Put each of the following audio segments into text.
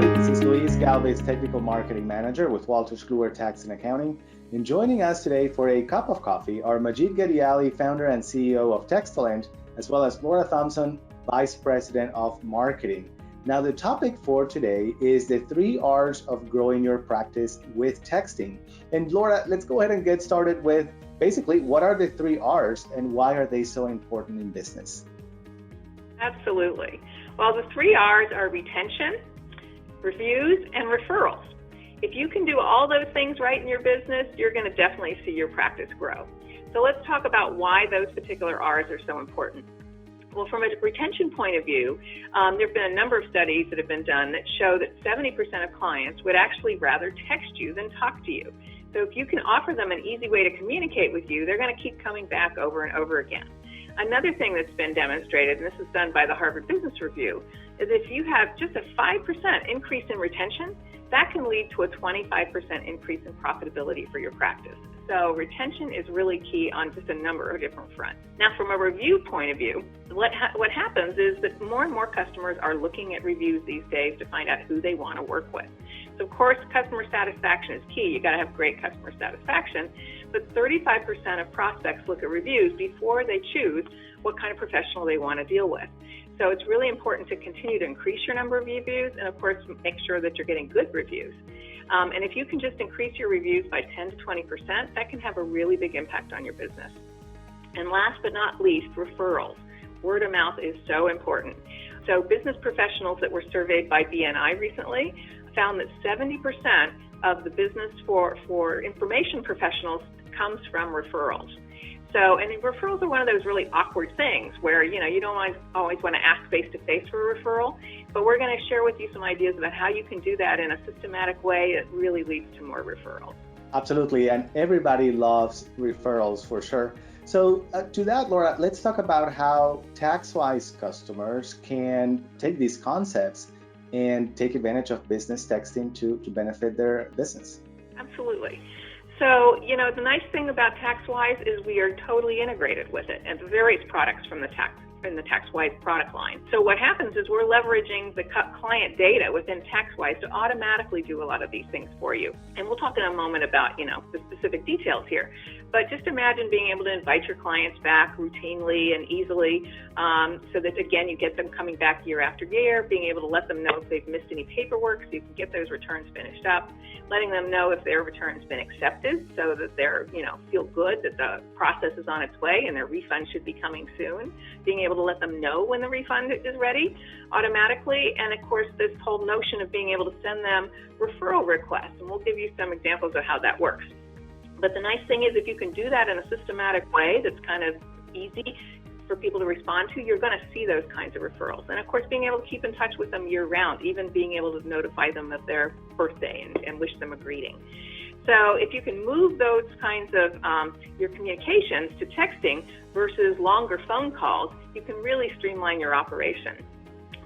everybody. This is Luis Galvez, Technical Marketing Manager with Wolters Kluwer Tax and Accounting. And joining us today for a cup of coffee are Majid Gadiali, Founder and CEO of TextWise, as well as Laura Thompson, Vice President of Marketing. Now, the topic for today is the 3 R's of growing your practice with texting. And Laura, let's go ahead and get started with basically what are the 3 R's and why are they so important in business? Absolutely. Well, the 3 R's are retention, reviews, and referrals. If you can do all those things right in your business, you're going to definitely see your practice grow. So let's talk about why those particular R's are so important. Well, from a retention point of view, there have been a number of studies that have been done that show that 70% of clients would actually rather text you than talk to you. So if you can offer them an easy way to communicate with you, they're going to keep coming back over and over again. Another thing that's been demonstrated, and this is done by the Harvard Business Review, is if you have just a 5% increase in retention, that can lead to a 25% increase in profitability for your practice. So retention is really key on just a number of different fronts. Now, from a review point of view, what happens is that more and more customers are looking at reviews these days to find out who they want to work with. So, of course, customer satisfaction is key. You got to have great customer satisfaction. But 35% of prospects look at reviews before they choose what kind of professional they want to deal with. So it's really important to continue to increase your number of reviews and, of course, make sure that you're getting good reviews. And if you can just increase your reviews by 10 to 20%, that can have a really big impact on your business. And last but not least, referrals. Word of mouth is so important. So business professionals that were surveyed by BNI recently found that 70% of the business for information professionals comes from referrals. So, and referrals are one of those really awkward things where, you don't always want to ask face-to-face for a referral, but we're going to share with you some ideas about how you can do that in a systematic way that really leads to more referrals. Absolutely, and everybody loves referrals for sure. So to that, Laura, let's talk about how TaxWise customers can take these concepts and take advantage of business texting to benefit their business. Absolutely. So, the nice thing about TaxWise is we are totally integrated with it and the various products from the TaxWise product line. So what happens is we're leveraging the client data within TaxWise to automatically do a lot of these things for you. And we'll talk in a moment about, the specific details here. But just imagine being able to invite your clients back routinely and easily so that, again, you get them coming back year after year, being able to let them know if they've missed any paperwork so you can get those returns finished up, letting them know if their return's been accepted so that they're, feel good that the process is on its way and their refund should be coming soon, being able to let them know when the refund is ready automatically, and of course this whole notion of being able to send them referral requests, and we'll give you some examples of how that works. But the nice thing is if you can do that in a systematic way that's kind of easy for people to respond to, you're going to see those kinds of referrals. And of course, being able to keep in touch with them year round, even being able to notify them of their birthday and wish them a greeting. So if you can move those kinds of your communications to texting versus longer phone calls, you can really streamline your operation.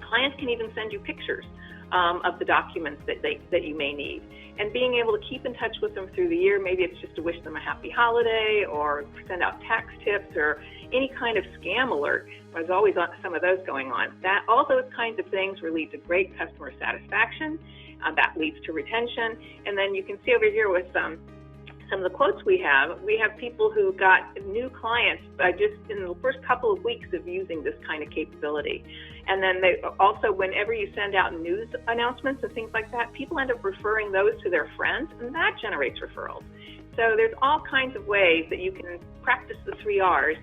Clients can even send you pictures of the documents that you may need. And being able to keep in touch with them through the year, maybe it's just to wish them a happy holiday or send out tax tips or any kind of scam alert. There's always some of those going on. All those kinds of things will lead to great customer satisfaction. That leads to retention. And then you can see over here with some of the quotes we have people who got new clients just in the first couple of weeks of using this kind of capability. And then they also, whenever you send out news announcements and things like that, people end up referring those to their friends, and that generates referrals. So there's all kinds of ways that you can practice the 3 R's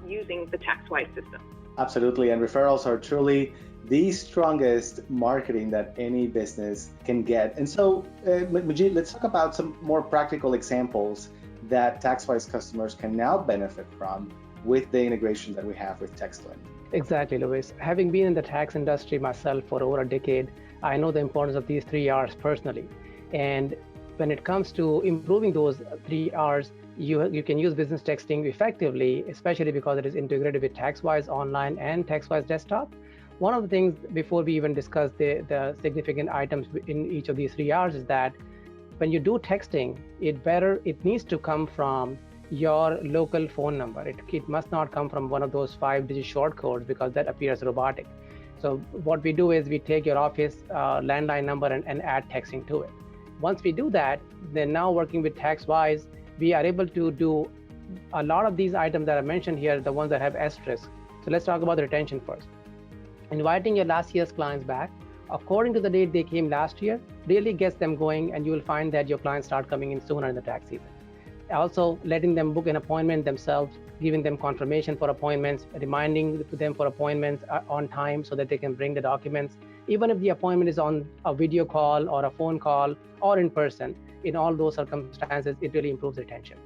using the TaxWise system. Absolutely, and referrals are truly the strongest marketing that any business can get. And so, Majid, let's talk about some more practical examples that TaxWise customers can now benefit from with the integration that we have with TextWise. Exactly, Luis. Having been in the tax industry myself for over a decade, I know the importance of these 3 R's personally. And when it comes to improving those 3 R's, you can use business texting effectively, especially because it is integrated with TaxWise Online and TextWise Desktop. One of the things before we even discuss the significant items in each of these 3 R's is that when you do texting, it needs to come from your local phone number. It must not come from one of those 5-digit short codes because that appears robotic. So what we do is we take your office landline number and add texting to it. Once we do that, then now working with TaxWise, we are able to do a lot of these items that I mentioned here, the ones that have asterisk. So let's talk about the retention first. Inviting your last year's clients back, according to the date they came last year, really gets them going, and you will find that your clients start coming in sooner in the tax season. Also, letting them book an appointment themselves, giving them confirmation for appointments, reminding them for appointments on time so that they can bring the documents. Even if the appointment is on a video call or a phone call or in person, in all those circumstances, it really improves retention.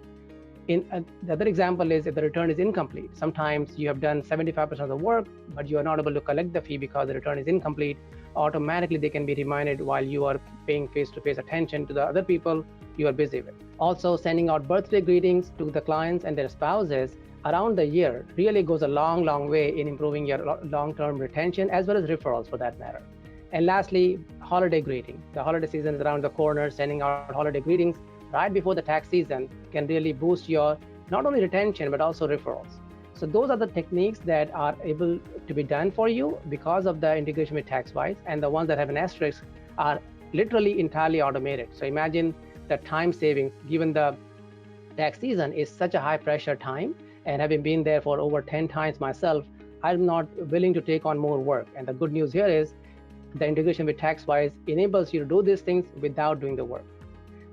The other example is if the return is incomplete. Sometimes you have done 75% of the work, but you are not able to collect the fee because the return is incomplete. Automatically, they can be reminded while you are paying face-to-face attention to the other people you are busy with. Also, sending out birthday greetings to the clients and their spouses around the year really goes a long, long way in improving your long-term retention as well as referrals for that matter. And lastly, holiday greeting. The holiday season is around the corner. Sending out holiday greetings right before the tax season can really boost your not only retention but also referrals. So those are the techniques that are able to be done for you because of the integration with TaxWise, and the ones that have an asterisk are literally entirely automated. So imagine the time savings, given the tax season is such a high pressure time, and having been there for over 10 times myself, I'm not willing to take on more work. And the good news here is the integration with TaxWise enables you to do these things without doing the work.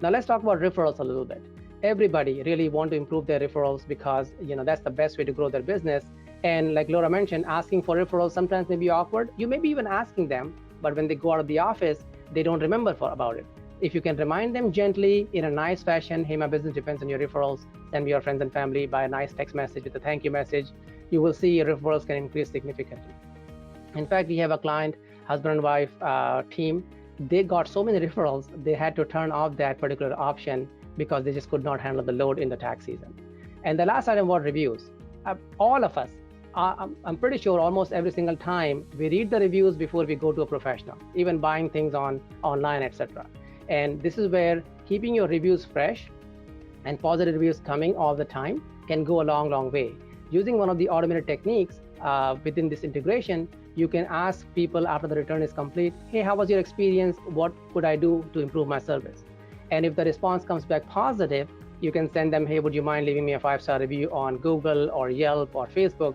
Now let's talk about referrals a little bit. Everybody really want to improve their referrals because that's the best way to grow their business. And like Laura mentioned, asking for referrals sometimes may be awkward. You may be even asking them, but when they go out of the office, they don't remember about it. If you can remind them gently in a nice fashion, hey, my business depends on your referrals, send me your friends and family by a nice text message with a thank you message, you will see your referrals can increase significantly. In fact, we have a client, husband and wife team, they got so many referrals, they had to turn off that particular option because they just could not handle the load in the tax season. And the last item was reviews. All of us, I'm pretty sure almost every single time, we read the reviews before we go to a professional, even buying things online, etc. And this is where keeping your reviews fresh and positive reviews coming all the time can go a long, long way. Using one of the automated techniques within this integration, you can ask people after the return is complete, hey, how was your experience? What could I do to improve my service? And if the response comes back positive, you can send them, hey, would you mind leaving me a 5-star review on Google or Yelp or Facebook?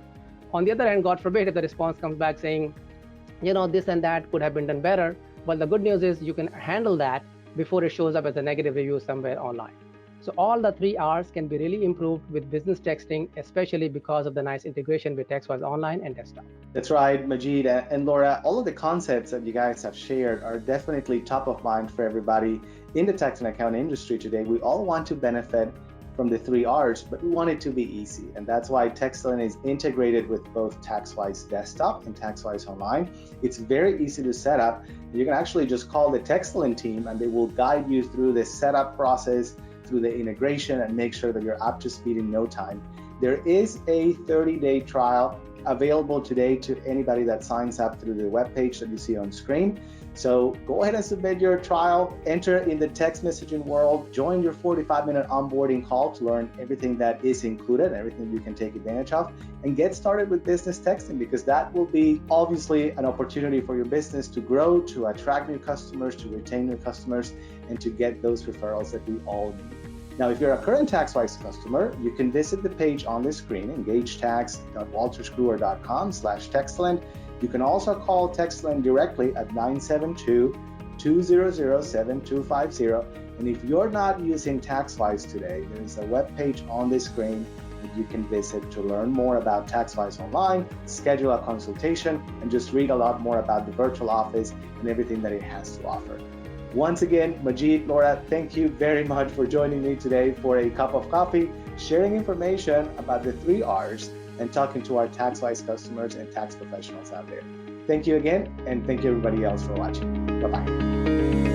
On the other hand, God forbid, if the response comes back saying, this and that could have been done better. Well, the good news is you can handle that before it shows up as a negative review somewhere online. So all the 3 R's can be really improved with business texting, especially because of the nice integration with TextWise Online and Desktop. That's right, Majid and Laura. All of the concepts that you guys have shared are definitely top of mind for everybody in the tax and accounting industry today. We all want to benefit from the 3 R's, but we want it to be easy. And that's why TextLink is integrated with both TaxWise Desktop and TaxWise Online. It's very easy to set up. You can actually just call the TextLink team and they will guide you through the setup process, through the integration, and make sure that you're up to speed in no time. There is a 30-day trial available today to anybody that signs up through the webpage that you see on screen. So go ahead and submit your trial, enter in the text messaging world, join your 45-minute onboarding call to learn everything that is included, everything you can take advantage of, and get started with business texting, because that will be obviously an opportunity for your business to grow, to attract new customers, to retain new customers, and to get those referrals that we all need. Now, if you're a current TaxWise customer, you can visit the page on the screen, engagetax.wolterskluwer.com/TextLink. You can also call TextLink directly at 972-200-7250. And if you're not using TaxWise today, there is a web page on the screen that you can visit to learn more about TaxWise Online, schedule a consultation, and just read a lot more about the virtual office and everything that it has to offer. Once again, Majid, Laura, thank you very much for joining me today for a cup of coffee, sharing information about the 3 R's, and talking to our TaxWise customers and tax professionals out there. Thank you again, and thank you everybody else for watching. Bye-bye.